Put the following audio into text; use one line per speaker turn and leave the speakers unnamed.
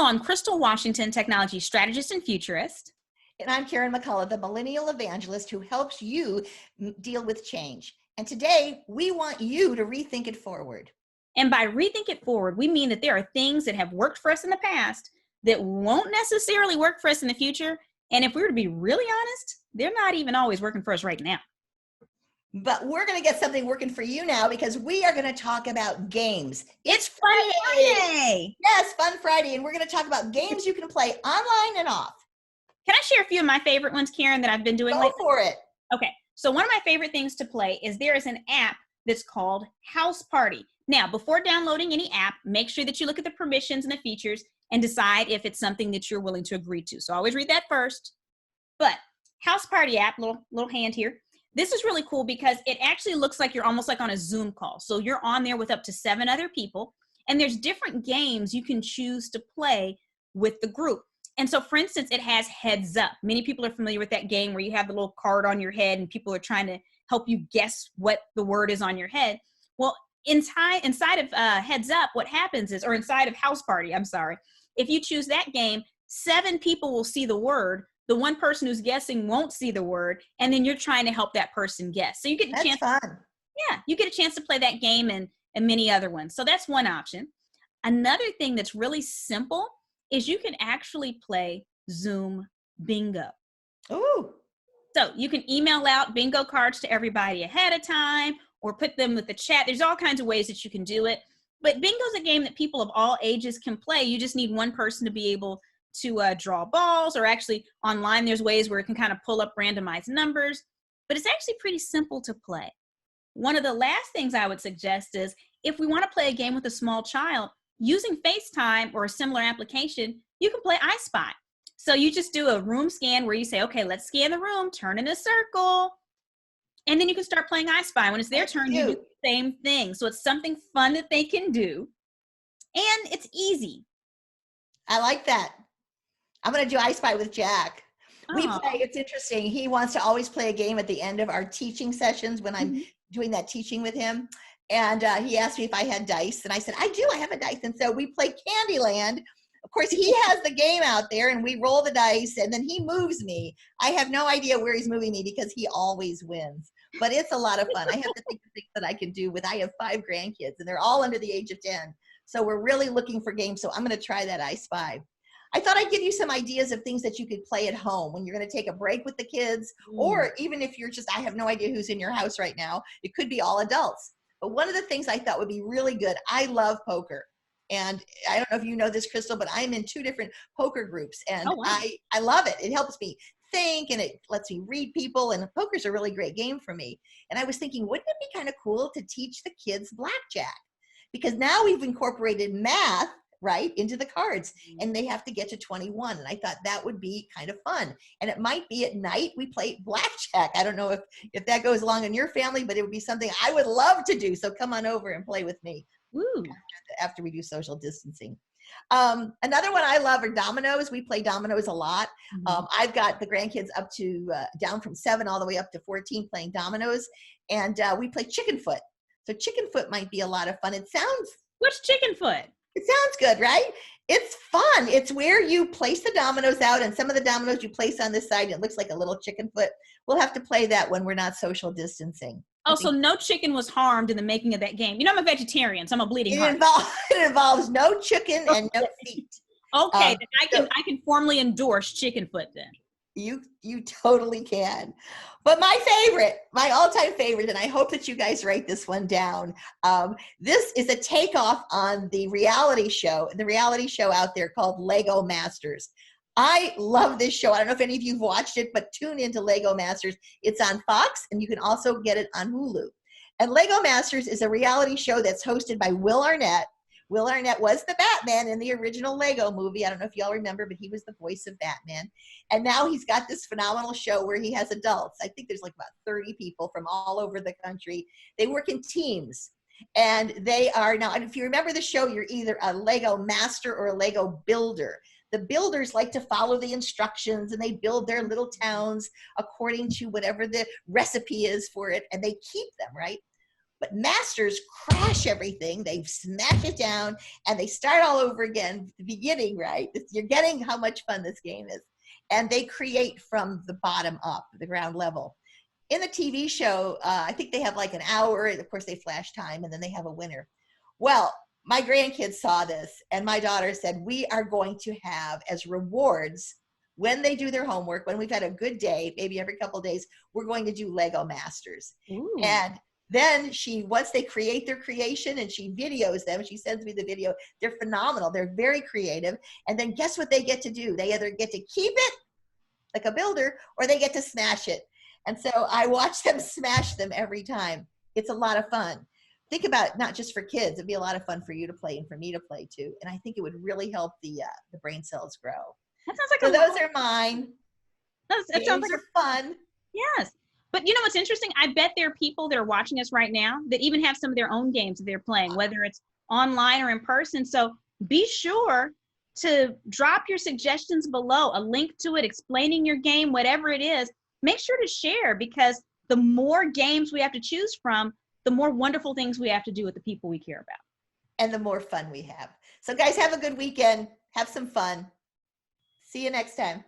I'm Crystal Washington, technology strategist and futurist.
And I'm Karen McCullough, the millennial evangelist who helps you deal with change. And today we want you to rethink it forward.
And by rethink it forward, we mean that there are things that have worked for us in the past that won't necessarily work for us in the future. And if we were to be really honest, they're not even always working for us right now.
But we're going to get something working for you now because we are going to talk about games.
It's Fun Friday.
Yes, Fun Friday. And we're going to talk about games you can play online and off.
Can I share a few of my favorite ones, Karen, that I've been doing lately?
Go for it.
Okay. So one of my favorite things to play is there is an app that's called House Party. Now, before downloading any app, make sure that you look at the permissions and the features and decide if it's something that you're willing to agree to. So always read that first. But House Party app, little hand here. This is really cool because it actually looks like you're almost like on a Zoom call. So you're on there with up to 7 other people, and there's different games you can choose to play with the group. And so, for instance, it has Heads Up. Many people are familiar with that game where you have the little card on your head and people are trying to help you guess what the word is on your head. Well, inside of Heads Up, what happens is, or inside of House Party, I'm sorry, if you choose that game, 7 people will see the word. The one person who's guessing won't see the word, and then you're trying to help that person guess. So you get a chance.
That's fun.
Yeah, you get a chance to play that game and many other ones. So that's one option. Another thing that's really simple is you can actually play Zoom bingo.
Ooh.
So you can email out bingo cards to everybody ahead of time or put them with the chat. There's all kinds of ways that you can do it. But bingo is a game that people of all ages can play. You just need one person to be able to draw balls, or actually online there's ways where it can kind of pull up randomized numbers, but it's actually pretty simple to play. One of the last things I would suggest is if we want to play a game with a small child, using FaceTime or a similar application, you can play I Spy. So you just do a room scan where you say, okay, let's scan the room, turn in a circle, and then you can start playing I Spy. When it's their turn, you do the same thing. So it's something fun that they can do, and it's easy.
I like that. I'm going to do I Spy with Jack. We play, it's interesting. He wants to always play a game at the end of our teaching sessions when I'm doing that teaching with him. And he asked me if I had dice. And I said, I do, I have a dice. And so we play Candyland. Of course, he has the game out there and we roll the dice and then he moves me. I have no idea where he's moving me because he always wins. But it's a lot of fun. I have to think of things that I can do with, I have 5 grandkids and they're all under the age of 10. So we're really looking for games. So I'm going to try that I Spy. I thought I'd give you some ideas of things that you could play at home when you're going to take a break with the kids, or even if you're just, I have no idea who's in your house right now. It could be all adults. But one of the things I thought would be really good, I love poker. And I don't know if you know this, Crystal, but I'm in 2 different poker groups. And I love it. It helps me think and it lets me read people. And poker's a really great game for me. And I was thinking, wouldn't it be kind of cool to teach the kids blackjack? Because now we've incorporated math right into the cards and they have to get to 21. And I thought that would be kind of fun. And it might be at night we play blackjack. I don't know if that goes along in your family, but it would be something I would love to do. So come on over and play with me after we do social distancing. Another one I love are dominoes. We play dominoes a lot. I've got the grandkids up to down from 7 all the way up to 14 playing dominoes. And we play chicken foot. So chicken foot might be a lot of fun. It sounds.
What's chicken foot?
It sounds good, right? It's fun. It's where you place the dominoes out and some of the dominoes you place on this side. It looks like a little chicken foot. We'll have to play that when we're not social distancing.
Oh, so no chicken was harmed in the making of that game. You know, I'm a vegetarian, so I'm a bleeding heart.
It involves no chicken and no feet.
Okay, then I can formally endorse chicken foot then.
You totally can. But my all-time favorite, and I hope that you guys write this one down. This is a takeoff on the reality show out there called Lego Masters. I love this show. I don't know if any of you have watched it, but tune into Lego Masters. It's on Fox, and you can also get it on Hulu. And Lego Masters is a reality show that's hosted by Will Arnett. Will Arnett was the Batman in the original Lego movie. I don't know if y'all remember, but he was the voice of Batman. And now he's got this phenomenal show where he has adults. I think there's like about 30 people from all over the country. They work in teams. And they are now, and if you remember the show, you're either a Lego master or a Lego builder. The builders like to follow the instructions and they build their little towns according to whatever the recipe is for it. And they keep them, right? But masters crash everything. They smash it down and they start all over again at the beginning, right? You're getting how much fun this game is. And they create from the bottom up, the ground level. In the TV show, I think they have like an hour. Of course, they flash time and then they have a winner. Well, my grandkids saw this and my daughter said, we are going to have as rewards when they do their homework, when we've had a good day, maybe every couple of days, we're going to do Lego Masters. Ooh. And then once they create their creation and she videos them, she sends me the video, they're phenomenal. They're very creative. And then guess what they get to do? They either get to keep it like a builder or they get to smash it. And so I watch them smash them every time. It's a lot of fun. Think about it, not just for kids. It'd be a lot of fun for you to play and for me to play too. And I think it would really help the brain cells grow.
That sounds like
so those are mine.
That sounds like
fun.
Yes. But you know what's interesting? I bet there are people that are watching us right now that even have some of their own games that they're playing, whether it's online or in person. So be sure to drop your suggestions below, a link to it, explaining your game, whatever it is. Make sure to share, because the more games we have to choose from, the more wonderful things we have to do with the people we care about.
And the more fun we have. So guys, have a good weekend. Have some fun. See you next time.